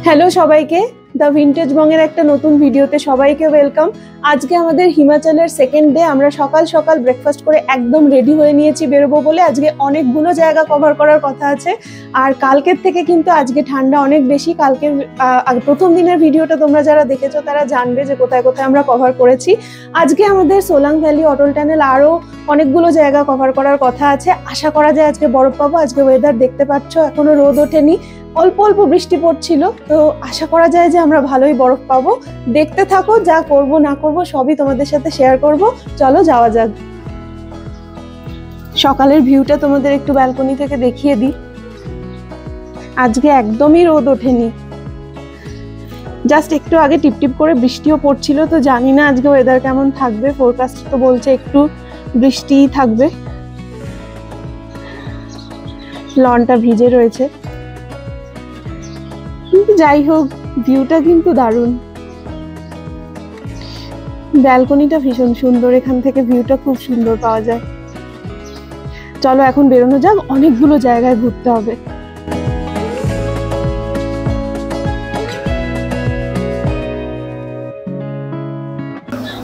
Hello সবাইকে, the vintage বংয়ের একটা নতুন ভিডিওতে সবাইকে ওয়েলকাম। আজকে আমাদের হিমাচলের সেকেন্ড ডে। আমরা সকাল সকাল ব্রেকফাস্ট করে একদম রেডি হয়ে নিয়েছি বেরোবো বলে। আজকে অনেকগুলো জায়গা কভার করার কথা আছে, আর কালকের থেকে কিন্তু আজকে ঠান্ডা অনেক বেশি। কালকের প্রথম দিনের ভিডিওটা তোমরা যারা দেখেছো তারা জানবে যে কোথায় কোথায় আমরা কভার করেছি। আজকে আমাদের সোলাং ভ্যালি, অটল টানেল, আরও অনেকগুলো জায়গা কভার করার কথা আছে। আশা করা যায় আজকে বরফ পাবো। আজকে ওয়েদার দেখতে পাচ্ছ, এখনো রোদ ওঠেনি, অল্প অল্প বৃষ্টি পড়ছিল, তো আশা করা যায় যে আমরা ভালোই বরফ পাবো। দেখতে থাকো, যা করব না করব সবই তোমাদের সাথে শেয়ার করব। চলো যাওয়া যাক। সকালের ভিউটা তোমাদের একটু ব্যালকনি থেকে দেখিয়ে দিই। আজকে একদমই রোদ ওঠেনি, জাস্ট একটু আগে টিপটিপ করে বৃষ্টিও পড়ছিল। তো জানি না আজকে ওয়েদার কেমন থাকবে, ফোরকাস্ট তো বলছে একটু বৃষ্টিই থাকবে। লনটা ভিজে রয়েছে, কিন্তু যাই হোক ভিউটা কিন্তু দারুণ। ব্যালকনিটা ভীষণ সুন্দর, এখান থেকে ভিউটা খুব সুন্দর পাওয়া যায়। চলো এখন বেরোনো যাক, অনেকগুলো জায়গায় ঘুরতে হবে।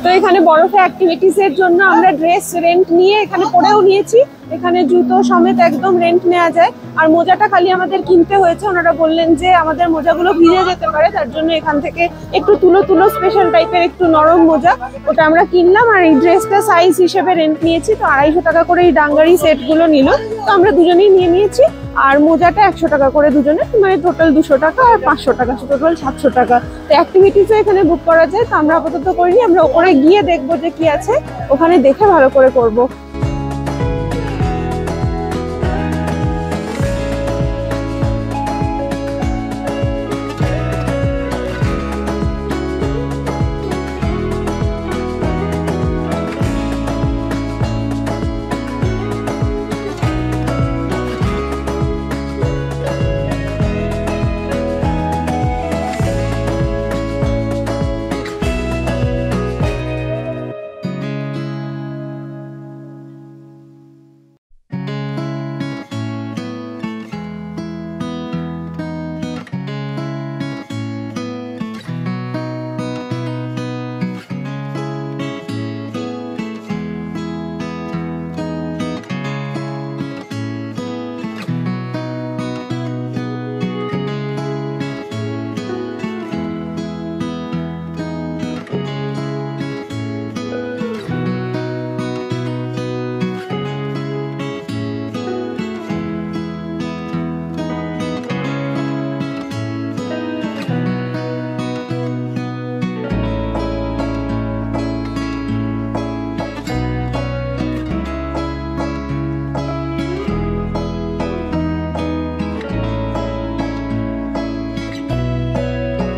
তো এখানে বরফে অ্যাক্টিভিটিস এর জন্য আমরা ড্রেস রেন্ট নিয়ে এখানে পরেও নিয়েছি। এখানে জুতো সমেত একদম রেন্ট নেওয়া যায়। আর মোজাটা খালি আমাদের কিনতে হয়েছে। ওনারা বললেন যে আমাদের মোজাগুলো ভিজে যেতে পারে, তার জন্য এখান থেকে একটু তুলো স্পেশাল টাইপের একটু নরম মোজা, ওটা আমরা কিনলাম। আর এই ড্রেসটা সাইজ হিসেবে রেন্ট নিয়েছি, তো 250 টাকা করে এই ডাঙ্গারি সেটগুলো নিল। তো আমরা দুজনেই নিয়ে নিয়েছি। আর মোজাটা 100 টাকা করে দুজনে, মানে টোটাল 200 টাকা আর 500 টাকা, টোটাল 700 টাকা। তো অ্যাক্টিভিটিসও এখানে বুক করা যায়। তো আমরা আপাতত করিনি, আমরা ওপরে গিয়ে দেখবো যে কি আছে, ওখানে দেখে ভালো করে করবো।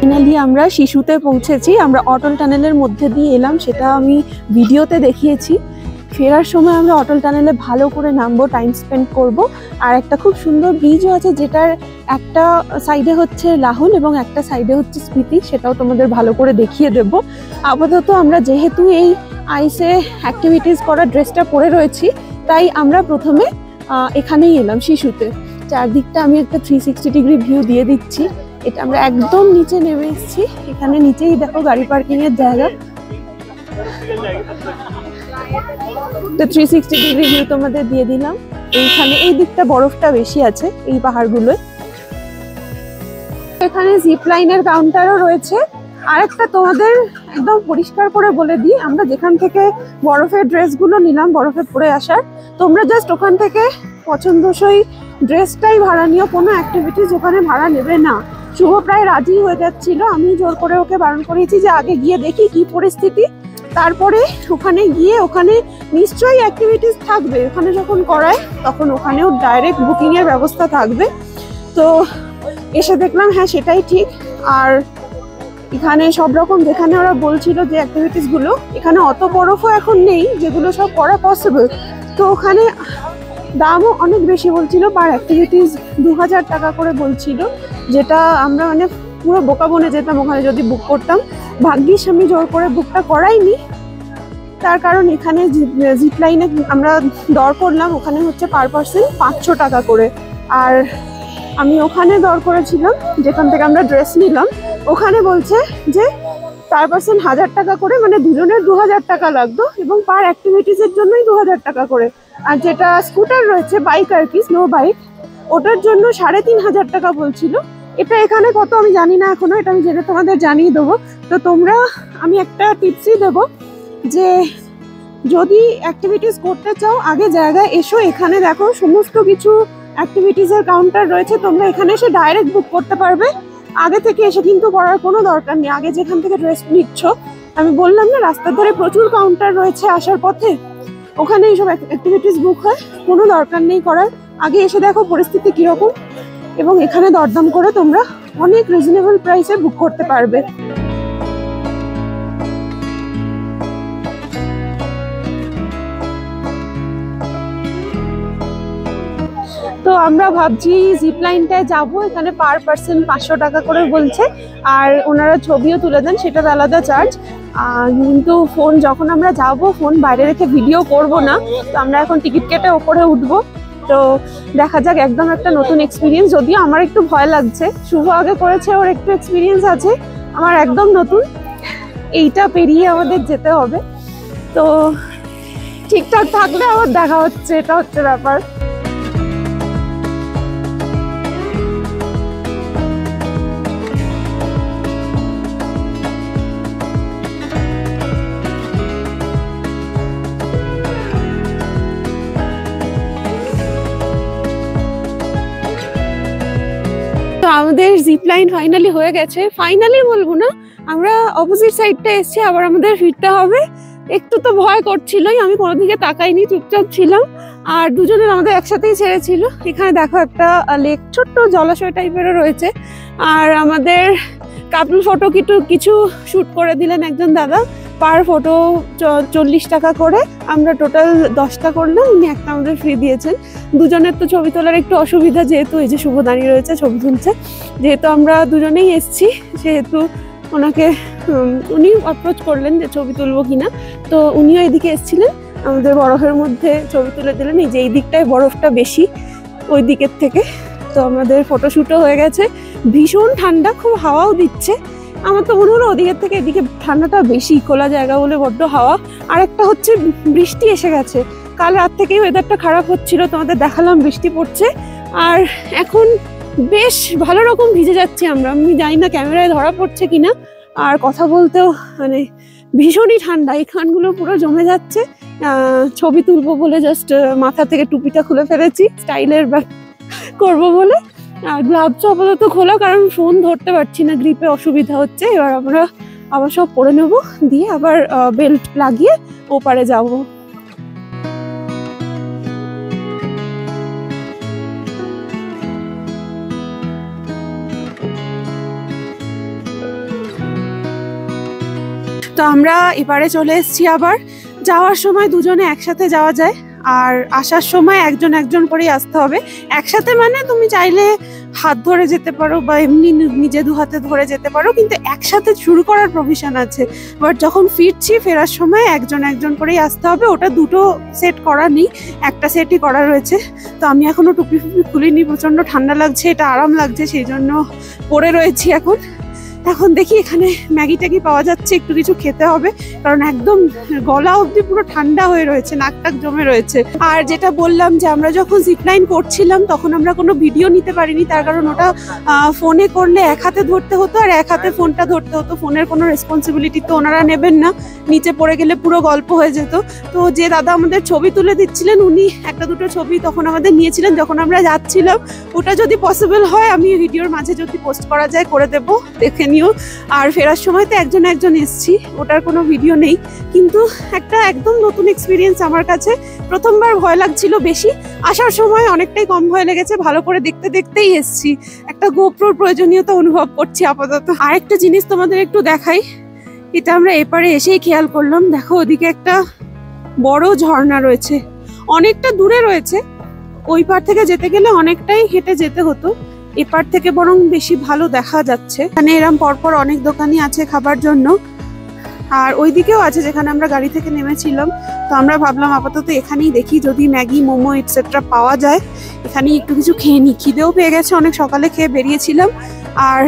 ফাইনালি আমরা শিশুতে পৌঁছেছি। আমরা অটল টানেলের মধ্যে দিয়ে এলাম, সেটা আমি ভিডিওতে দেখিয়েছি। ফেরার সময় আমরা অটল টানেলে ভালো করে নামবো, টাইম স্পেন্ড করব। আর একটা খুব সুন্দর ব্রিজও আছে, যেটার একটা সাইডে হচ্ছে লাহুল এবং একটা সাইডে হচ্ছে স্পিতি, সেটাও তোমাদের ভালো করে দেখিয়ে দেব। আপাতত আমরা যেহেতু এই আইসে অ্যাক্টিভিটিস করার ড্রেসটা পরে রয়েছি, তাই আমরা প্রথমে এখানেই এলাম শিশুতে। চারদিকটা আমি একটা 360 ডিগ্রি ভিউ দিয়ে দিচ্ছি। এটা আমরা একদম নিচে নেমে এসেছি। এখানে নিচেই দেখো গাড়ি পার্কিং এর জায়গা। তো 360 ডিগ্রি ভিউ তোমাদের দিয়ে দিলাম। এইখানে এই দিকটা বরফটা বেশি আছে, এই পাহাড়গুলোয়। এখানে জিপ লাইনের কাউন্টারও রয়েছে। আর একটা তোমাদের একদম পরিষ্কার করে বলে দিই, আমরা যেখান থেকে বরফের ড্রেসগুলো নিলাম বরফে পরে আসার, তোমরা জাস্ট ওখান থেকে পছন্দসই ড্রেসটাই ভাড়া নিও, কোনো অ্যাক্টিভিটিস ওখানে ভাড়া নেবে না। শুভ প্রায় রাজি হয়ে যাচ্ছিল, আমি জোর করে ওকে বারণ করেছি যে আগে গিয়ে দেখি কি পরিস্থিতি, তারপরে ওখানে গিয়ে ওখানে নিশ্চয়ই অ্যাক্টিভিটিস থাকবে। ওখানে যখন করায় তখন ওখানেও ডাইরেক্ট বুকিং এর ব্যবস্থা থাকবে। তো এসে দেখলাম হ্যাঁ সেটাই ঠিক। আর এখানে সব রকম যেখানে ওরা বলছিল যে অ্যাক্টিভিটিস গুলো, এখানে অত বরফও এখন নেই যেগুলো সব করা পসিবল। তো ওখানে দামও অনেক বেশি বলছিল, পার অ্যাক্টিভিটিস 2000 টাকা করে বলছিল, যেটা আমরা মানে পুরো বোকা বনে যেতাম ওখানে যদি বুক করতাম। ভাগ্যিস আমি জোর করে বুকটা করাইনি, তার কারণ এখানে জিপ লাইনে আমরা দর করলাম, ওখানে হচ্ছে পার পার্সন 500 টাকা করে। আর আমি ওখানে দর করেছিলাম, যেখান থেকে আমরা ড্রেস নিলাম। ওখানে বলছে যে পার পার্সন 1000 টাকা করে, মানে দুজনের 2000 টাকা লাগতো, এবং পার অ্যাক্টিভিটিসের জন্যই 2000 টাকা করে। আর যেটা স্কুটার রয়েছে, বাইক আর কি, স্নো বাইক, ওটার জন্য 3500 টাকা বলছিল। এটা এখানে কত আমি জানি না এখনো, এটা আমি জেনে তোমাদের জানিয়ে দেবো। তো তোমরা, আমি একটা টিপসই দেবো যে যদি অ্যাক্টিভিটিস করতে চাও আগে জায়গায় এসো। এখানে দেখো সমস্ত কিছু অ্যাক্টিভিটিসের কাউন্টার রয়েছে, তোমরা এখানে এসে ডাইরেক্ট বুক করতে পারবে। আগে থেকে এসে কিন্তু করার কোনো দরকার নেই। আগে যেখান থেকে ড্রেস নিচ্ছ, আমি বললাম না রাস্তার ধারে প্রচুর কাউন্টার রয়েছে আসার পথে, ওখানে এইসব অ্যাক্টিভিটিস বুক হয়, কোনো দরকার নেই করার। আগে এসে দেখো পরিস্থিতি কীরকম, এবং এখানে দরদাম করে তোমরা অনেক রিজনেবল প্রাইসে বুক করতে পারবে। তো আমরা ভাবছি জিপ লাইনটায় যাবো। এখানে পার পার্সন 500 টাকা করে বলছে, আর ওনারা ছবিও তুলে দেন, সেটার আলাদা চার্জ। কিন্তু ফোন যখন আমরা যাব, ফোন বাইরে রেখে ভিডিও করব না। তো আমরা এখন টিকিট কেটে ওপরে উঠবো। তো দেখা যাক, একদম একটা নতুন এক্সপিরিয়েন্স। যদিও আমার একটু ভয় লাগছে, শুভ আগে করেছে, ওর একটু এক্সপিরিয়েন্স আছে, আমার একদম নতুন। এইটা পেরিয়ে আমাদের যেতে হবে। তো ঠিকঠাক থাকলে আবার দেখা হচ্ছে, এটা হচ্ছে ব্যাপার। আমাদের জিপ লাইন ফাইনালি হয়ে গেছে। ফাইনালি বলবো না, আমরা অপোজিট সাইডটা এসছি, আবার আমাদের ফিরতে হবে। একটু তো ভয় করছিলই, আমি কোনো দিকে তাকাইনি, চুপচাপ ছিলাম। আর দুজনের আমাদের একসাথেই ছেড়েছিল। এখানে দেখো একটা লেক, ছোট্ট জলাশয় টাইপেরও রয়েছে। আর আমাদের কাপল ফটো কিছু শুট করে দিলেন একজন দাদা, পার ফটো 40 টাকা করে। আমরা টোটাল 10টা করলাম, উনি একটা আমাদের ফ্রি দিয়েছেন। দুজনের তো ছবি তোলার একটু অসুবিধা, যেহেতু এই যে শুভ দাঁড়িয়ে রয়েছে ছবি তুলছে, যেহেতু আমরা দুজনেই এসছি, সেহেতু ওনাকে উনি অ্যাপ্রোচ করলেন যে ছবি তুলবো কিনা। তো উনিও এদিকে এসছিলেন, আমাদের বরফের মধ্যে ছবি তুলে দিলেন। এই যে এই দিকটায় বরফটা বেশি ওই দিকের থেকে। তো আমাদের ফটোশ্যুটও হয়ে গেছে। ভীষণ ঠান্ডা, খুব হাওয়াও দিচ্ছে। আমার তো মনে হলো ওদিকের থেকে এদিকে ঠান্ডাটা বেশি, খোলা জায়গা বলে বড্ড হাওয়া। আর একটা হচ্ছে বৃষ্টি এসে গেছে, কাল রাত থেকেই ওয়েদারটা খারাপ হচ্ছিল, তোমাদের দেখালাম বৃষ্টি পড়ছে। আর এখন বেশ ভালো রকম ভিজে যাচ্ছি আমরা, আমি জানি না ক্যামেরায় ধরা পড়ছে কিনা। আর কথা বলতেও মানে ভীষণই ঠান্ডা, এই খানগুলো পুরো জমে যাচ্ছে। ছবি তুলবো বলে জাস্ট মাথা থেকে টুপিটা খুলে ফেলেছি, স্টাইলের করবো বলে। আর গ্লাভস আপাতত খোলা, কারণ ফোন ধরতে পারছি না, গ্রিপে অসুবিধা হচ্ছে। এবার আমরা আবার সব পরে নেব, দিয়ে আবার বেল্ট লাগিয়ে ওপারে যাব। তো আমরা এবারে চলে এসেছি। আবার যাওয়ার সময় দুজনে একসাথে যাওয়া যায়, আর আসার সময় একজন একজন করেই আসতে হবে। একসাথে মানে তুমি চাইলে হাত ধরে যেতে পারো, বা এমনি নিজে দু হাতে ধরে যেতে পারো, কিন্তু একসাথে শুরু করার প্রভিশন আছে। বাট যখন ফিরছি, ফেরার সময় একজন একজন করেই আসতে হবে। ওটা দুটো সেট করা নেই, একটা সেটই করা রয়েছে। তো আমি এখনো টুপি ফুপি খুলিনি, প্রচন্ড ঠান্ডা লাগছে, এটা আরাম লাগছে, সেই জন্য পরে রয়েছি এখন। এখন দেখি এখানে ম্যাগি ট্যাগি পাওয়া যাচ্ছে, একটু কিছু খেতে হবে, কারণ একদম গলা অবধি পুরো ঠান্ডা হয়ে রয়েছে, নাক টাক জমে রয়েছে। আর যেটা বললাম যে আমরা যখন জিপলাইন করছিলাম তখন আমরা কোনো ভিডিও নিতে পারিনি, তার কারণ ওটা ফোনে করলে এক হাতে ধরতে হতো আর এক হাতে ফোনটা ধরতে হতো। ফোনের কোনো রেসপন্সিবিলিটি তো ওনারা নেবেন না, নিচে পড়ে গেলে পুরো গল্প হয়ে যেত। তো যে দাদা আমাদের ছবি তুলে দিচ্ছিলেন, উনি একটা দুটো ছবি তখন আমাদের নিয়েছিলেন যখন আমরা যাচ্ছিলাম। ওটা যদি পসিবল হয় আমি ভিডিওর মাঝে যদি পোস্ট করা যায় করে দেবো, দেখে নিও। আর ফেরার সময় তো একজন একজন এসছি, ওটার কোনো ভিডিও নেই, কিন্তু একটা একদম নতুন এক্সপিরিয়েন্স আমার কাছে। প্রথমবার ভয় লাগছিল বেশি, আসার সময় অনেকটাই কম ভয় লেগেছে, ভালো করে দেখতে দেখতেই এসছি। একটা গোপ্রোর প্রয়োজনীয়তা অনুভব করছি আপাতত। আরেকটা জিনিস তোমাদের একটু দেখাই, এটা আমরা এপারে এসেই খেয়াল করলাম। দেখো ওদিকে একটা বড় ঝর্ণা রয়েছে, অনেকটা দূরে রয়েছে। ওই পার থেকে যেতে গেলে অনেকটাই হেঁটে যেতে হতো, এপার থেকে বরং বেশি ভালো দেখা যাচ্ছে। এখানে এরম পরপর অনেক দোকানই আছে খাবার জন্য। আর ওই দিকেও আছে যেখানে আমরা গাড়ি থেকে নেমেছিলাম। তো আমরা ভাবলাম আপাতত এখানেই দেখি, যদি ম্যাগি মোমো এটসেট্রা পাওয়া যায় এখানেই একটু কিছু খেয়ে নিই। খিদেও পেয়ে গেছে, অনেক সকালে খেয়ে বেরিয়েছিলাম, আর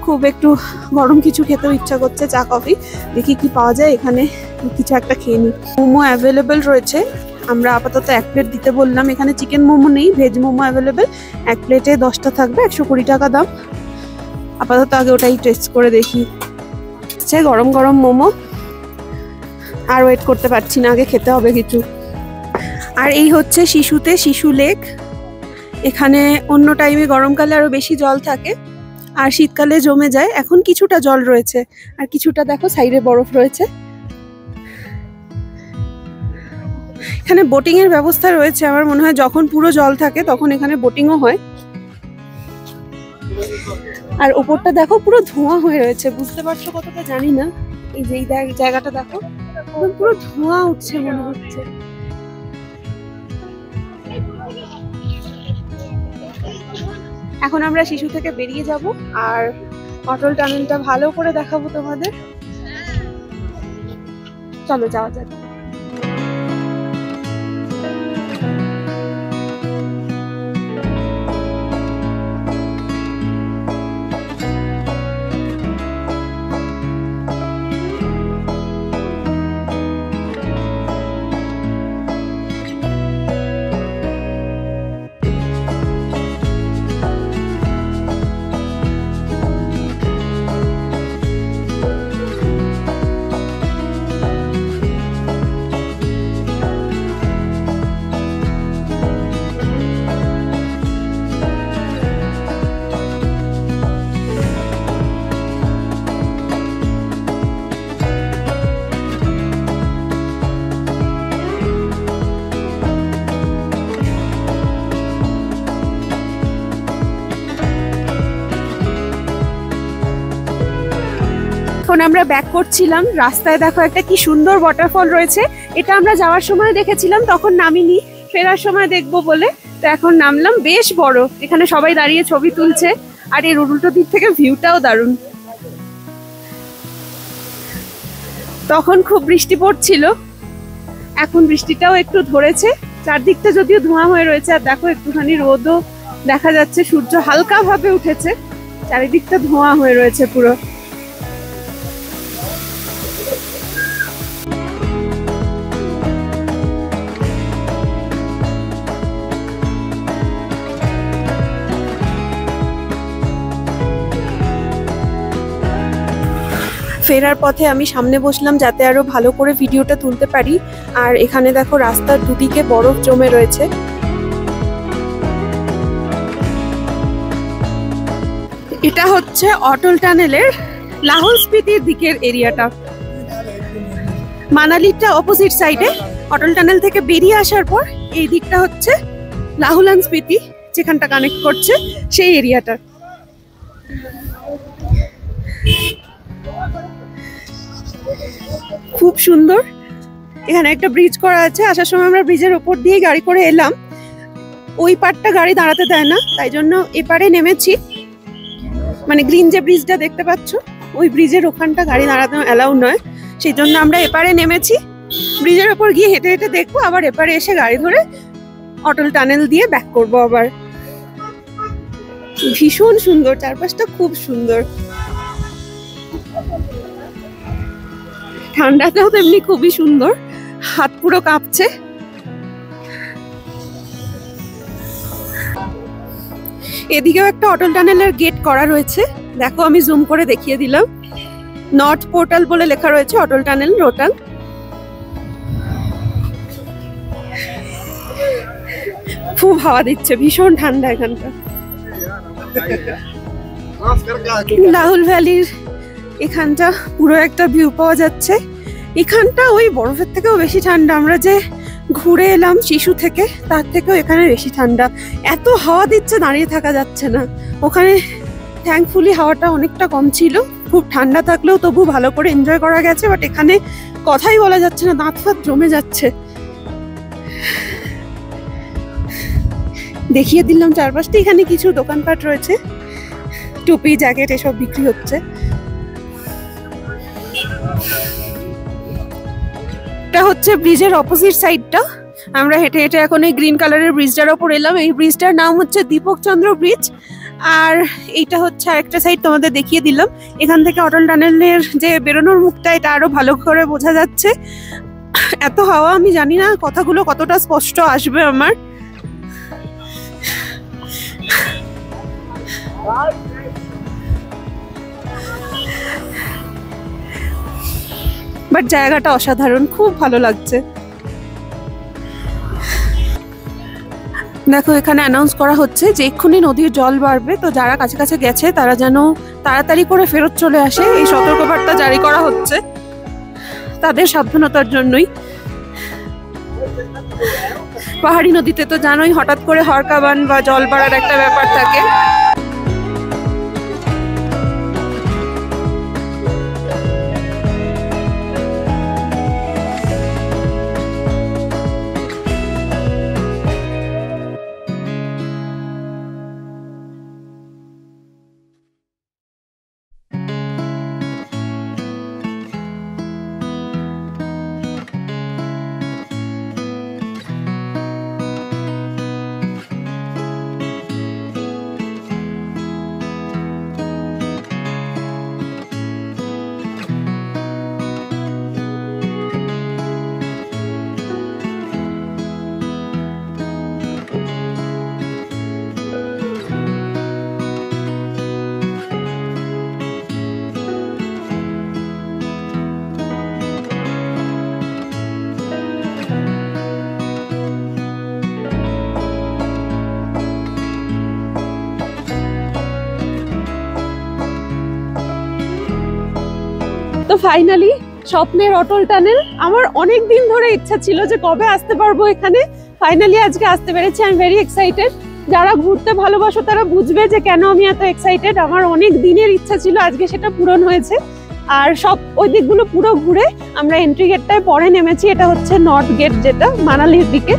খুব একটু গরম কিছু খেতেও ইচ্ছা করছে, চা কফি। দেখি কি পাওয়া যায় এখানে, কিছু একটা খেয়ে নিই। মোমো অ্যাভেলেবেল রয়েছে, আমরা আপাতত 1 প্লেট দিতে বললাম। এখানে চিকেন মোমো নেই, ভেজ মোমো অ্যাভেলেবেল। 1 প্লেটে 10টা থাকবে, 120 টাকা দাম। আপাতত আগে ওটাই টেস্ট করে দেখি। গরম গরম মোমো, আর ওয়েট করতে পারছি না, আগে খেতে হবে কিছু। আর এই হচ্ছে শিশুতে শিশু লেক। এখানে অন্য টাইমে গরমকালে আরো বেশি জল থাকে, আর শীতকালে জমে যায়। এখন কিছুটা জল রয়েছে, আর কিছুটা দেখো সাইডে বরফ রয়েছে। এখানে বোটিং এর ব্যবস্থা রয়েছে, আমার মনে হয় যখন পুরো জল থাকে তখন এখানে বোটিংও হয়। আর ওপরটা দেখো পুরো ধোঁয়া হয়ে রয়েছে, বুঝতে পারছো কতটা জানি না। এই যে এই জায়গাটা দেখো, পুরো ধোঁয়া উঠছে মনে হচ্ছে। এখন আমরা শিশু থেকে বেরিয়ে যাব, আর অটল টানেলটা ভালো করে দেখাবো তোমাদের। চলো যাওয়া যাক। এখন আমরা ব্যাক করছিলাম, রাস্তায় দেখো একটা কি সুন্দর ওয়াটারফল রয়েছে। এটা আমরা যাওয়ার সময় দেখেছিলাম, তখন নামিনি, ফেরার সময় দেখবো বলে। তো এখন নামলাম, বেশ বড়। এখানে সবাই দাঁড়িয়ে ছবি তুলছে, আর এর উল্টো দিক থেকে ভিউটাও দারুণ। তখন খুব বৃষ্টি পড়ছিল, এখন বৃষ্টিটাও একটু ধরেছে। চারদিকটা যদিও ধোঁয়া হয়ে রয়েছে, আর দেখো একটুখানি রোদও দেখা যাচ্ছে, সূর্য হালকা ভাবে উঠেছে, চারিদিকটা ধোঁয়া হয়ে রয়েছে পুরো। ফেরার পথে আমি সামনে বসলাম যাতে আরো ভালো করে ভিডিওটা তুলতে পারি। আর এখানে দেখো রাস্তার দুদিকে বরফ জমে রয়েছে। এটা হচ্ছে অটল টানেলের লাহোল স্পিতির দিকের এরিয়াটা। মানালিটা অপোজিট সাইডে, অটল টানেল থেকে বেরিয়ে আসার পর এই দিকটা হচ্ছে লাহুল স্পিতি, যেখানটা কানেক্ট করছে সেই এরিয়াটা। খুব সুন্দর। এখানে একটা ব্রিজ করা আছে, আসার সময় আমরা ব্রিজের ওপর দিয়ে গাড়ি করে এলাম। ওই পারটা গাড়ি দাঁড়াতে দেয় না, তাই জন্য এপারে নেমেছি। মানে গ্রিন যে ব্রিজটা দেখতে পাচ্ছ, ওই ব্রিজের ওখানটা গাড়ি দাঁড়াতে অ্যালাউ নয়, সেই জন্য আমরা এপারে নেমেছি। ব্রিজের ওপর গিয়ে হেঁটে হেঁটে দেখবো, আবার এপারে এসে গাড়ি ধরে অটল টানেল দিয়ে ব্যাক করবো আবার। ভীষণ সুন্দর, চারপাশটা খুব সুন্দর। ঠান্ডাতেও তেমনি খুবই সুন্দর, হাত পুরো কাঁপছে। এদিকেও একটা অটল টানেলের গেট করা রয়েছে, দেখো আমি জুম করে দেখিয়ে দিলাম। নর্থ পোর্টাল বলে লেখা রয়েছে, অটল টানেল রোটাং। খুব হাওয়া দিচ্ছে, ভীষণ ঠান্ডা এখানটা। লাহুল ভ্যালির এখানটা পুরো একটা ভিউ পাওয়া যাচ্ছে। এখানটা ওই বরফের থেকেও বেশি ঠান্ডা। আমরা যে ঘুরে এলাম শিশু থেকে, তার থেকেও এখানে বেশি ঠান্ডা। এত হাওয়া দিচ্ছে, দাঁড়িয়ে থাকা যাচ্ছে না। ওখানে থ্যাঙ্কফুলি হাওয়াটা অনেকটা কম ছিল, খুব ঠান্ডা থাকলেও তবু ভালো করে এনজয় করা গেছে। বাট এখানে কথাই বলা যাচ্ছে না, দাঁত ফাত জমে যাচ্ছে। দেখিয়ে দিলাম চারপাশটা। এখানে কিছু দোকানপাট রয়েছে, টুপি জ্যাকেট এসব বিক্রি হচ্ছে। এটা হচ্ছে ব্রিজের অপোজিট সাইডটা। আমরা হেঁটে হেঁটে এখন এই গ্রিন কালারের ব্রিজটার ওপর এলাম। এই ব্রিজটার নাম হচ্ছে দীপক চন্দ্র ব্রিজ। আর এইটা হচ্ছে আরেকটা সাইড তোমাদের দেখিয়ে দিলাম। এখান থেকে অটল টানেলের যে বেরোনোর মুখটা, এটা আরো ভালো করে বোঝা যাচ্ছে। এত হাওয়া, আমি জানি না কথাগুলো কতটা স্পষ্ট আসবে আমার। বাট জায়গাটা অসাধারণ, খুব ভালো লাগছে। দেখো এখানে অ্যানাউন্স করা হচ্ছে যে এক্ষুনি নদীর জল বাড়বে, তো যারা কাছে কাছে গেছে তারা যেন তাড়াতাড়ি করে ফেরত চলে আসে। এই সতর্কবার্তা জারি করা হচ্ছে তাদের সাবধানতার জন্যই। পাহাড়ি নদীতে তো জানোই হঠাৎ করে হরকাবান বা জল বাড়ার একটা ব্যাপার থাকে। তো ফাইনালি স্বপ্নের অটল টানেল। আমার অনেক দিন ধরে ইচ্ছা ছিল যে কবে আসতে পারবো এখানে, ফাইনালি আজকে আসতে পেরেছি। I am very excited. যারা ঘুরতে ভালোবাসো তারা বুঝবে যে কেন আমি এত এক্সাইটেড। আমার অনেক দিনের ইচ্ছা ছিল, আজকে সেটা পূরণ হয়েছে। আর সব ওই দিকগুলো পুরো ঘুরে আমরা এন্ট্রি গেটটায় পরে নেমেছি। এটা হচ্ছে নর্থ গেট, যেটা মানালির দিকে।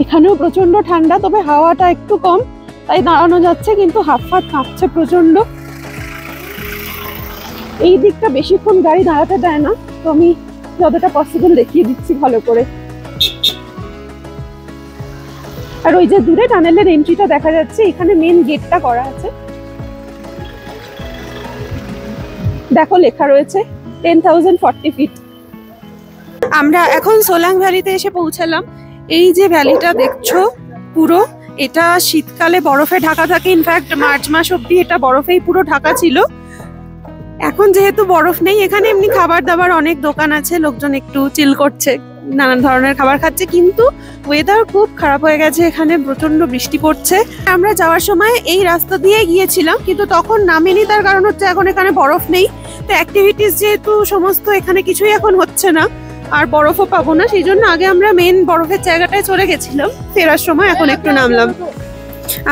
এখানেও প্রচন্ড ঠান্ডা, তবে হাওয়াটা একটু কম, তাই দাঁড়ানো যাচ্ছে, কিন্তু হাত ফাত কাঁপছে প্রচন্ড। এই দিকটা বেশিক্ষণ গাড়ি দাঁড়াতে দেয় না, তো আমি যতটা পসিবল দেখিয়ে দিচ্ছি ভালো করে। আর ওই যে দূরে টানেলের এন্ট্রিটা দেখা যাচ্ছে, এখানে মেন গেটটা করা আছে। দেখো লেখা রয়েছে 10,040 ফিট। আমরা এখন সোলাং ভ্যালিতে এসে পৌঁছালাম। এই যে ভ্যালিটা দেখছো পুরো, এটা শীতকালে বরফে ঢাকা থাকে। ইনফ্যাক্ট মার্চ মাস অব্দি এটা বরফেই পুরো ঢাকা ছিল। এখন যেহেতু বরফ নেই, এখানে এমনি খাবার দাবার অনেক দোকান আছে, লোকজন একটু চিল করছে, নানান ধরনের খাবার খাচ্ছে। কিন্তু ওয়েদার খুব খারাপ হয়ে গেছে, এখানে প্রচন্ড বৃষ্টি পড়ছে। আমরা যাওয়ার সময় এই রাস্তা দিয়ে গিয়েছিলাম, কিন্তু তখন নামেনি, তার কারণ হচ্ছে এখন এখানে বরফ নেই। তো অ্যাক্টিভিটিস যেহেতু সমস্ত এখানে কিছুই এখন হচ্ছে না, আর বরফও পাবো না, সেই জন্য আগে আমরা মেন বরফের জায়গাটায় চলে গেছিলাম। ফেরার সময় এখন একটু নামলাম।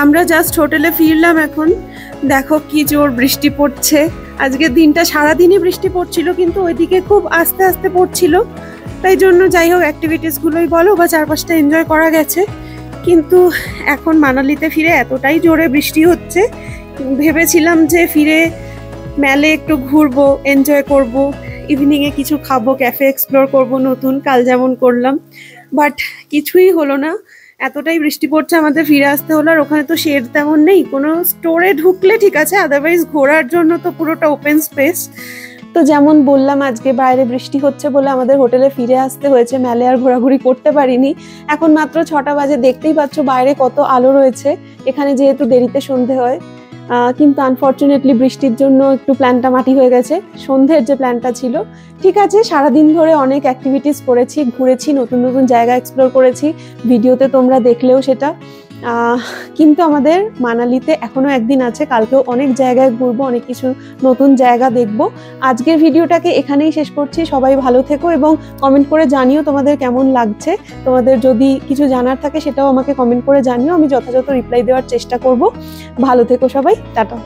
আমরা জাস্ট হোটেলে ফিরলাম এখন। দেখো কি জোর বৃষ্টি পড়ছে। আজকের দিনটা সারাদিনই বৃষ্টি পড়ছিল, কিন্তু ওইদিকে খুব আস্তে আস্তে পড়ছিল। তাই জন্য যাই হোক অ্যাক্টিভিটিসগুলোই বলো বা চারপাশটা এনজয় করা গেছে। কিন্তু এখন মানালিতে ফিরে এতটাই জোরে বৃষ্টি হচ্ছে, ভেবেছিলাম যে ফিরে মেলে একটু ঘুরবো, এনজয় করব, ইভিনিংয়ে কিছু খাবো, ক্যাফে এক্সপ্লোর করব নতুন, কাল যেমন করলাম। বাট কিছুই হলো না, এতটাই বৃষ্টি পড়ছে, আমাদের ফিরে আসতে হলো। আর ওখানে তো শেড তেমন নেই, কোনো স্টোরে ঢুকলে ঠিক আছে, আদারওয়াইজ ঘোরার জন্য তো পুরোটা ওপেন স্পেস। তো যেমন বললাম, আজকে বাইরে বৃষ্টি হচ্ছে বলে আমাদের হোটেলে ফিরে আসতে হয়েছে, মেলে আর ঘোরাঘুরি করতে পারিনি। এখন মাত্র 6টা বাজে, দেখতেই পাচ্ছ বাইরে কত আলো রয়েছে। এখানে যেহেতু দেরিতে সন্ধে হয়, কিন্তু আনফর্চুনেটলি বৃষ্টির জন্য একটু প্ল্যানটা মাটি হয়ে গেছে, সন্ধ্যের যে প্ল্যানটা ছিল। ঠিক আছে, সারাদিন ধরে অনেক অ্যাক্টিভিটিস করেছি, ঘুরেছি, নতুন নতুন জায়গা এক্সপ্লোর করেছি, ভিডিওতে তোমরা দেখলেও সেটা। কিন্তু আমাদের মানালিতে এখনো একদিন আছে, কালকেও অনেক জায়গায় ঘুরবো, অনেক কিছু নতুন জায়গা দেখবো। আজকের ভিডিওটাকে এখানেই শেষ করছি। সবাই ভালো থেকো এবং কমেন্ট করে জানিও তোমাদের কেমন লাগছে। তোমাদের যদি কিছু জানার থাকে সেটাও আমাকে কমেন্ট করে জানিও, আমি যথাযথ রিপ্লাই দেওয়ার চেষ্টা করব। ভালো থেকো সবাই, টাটা।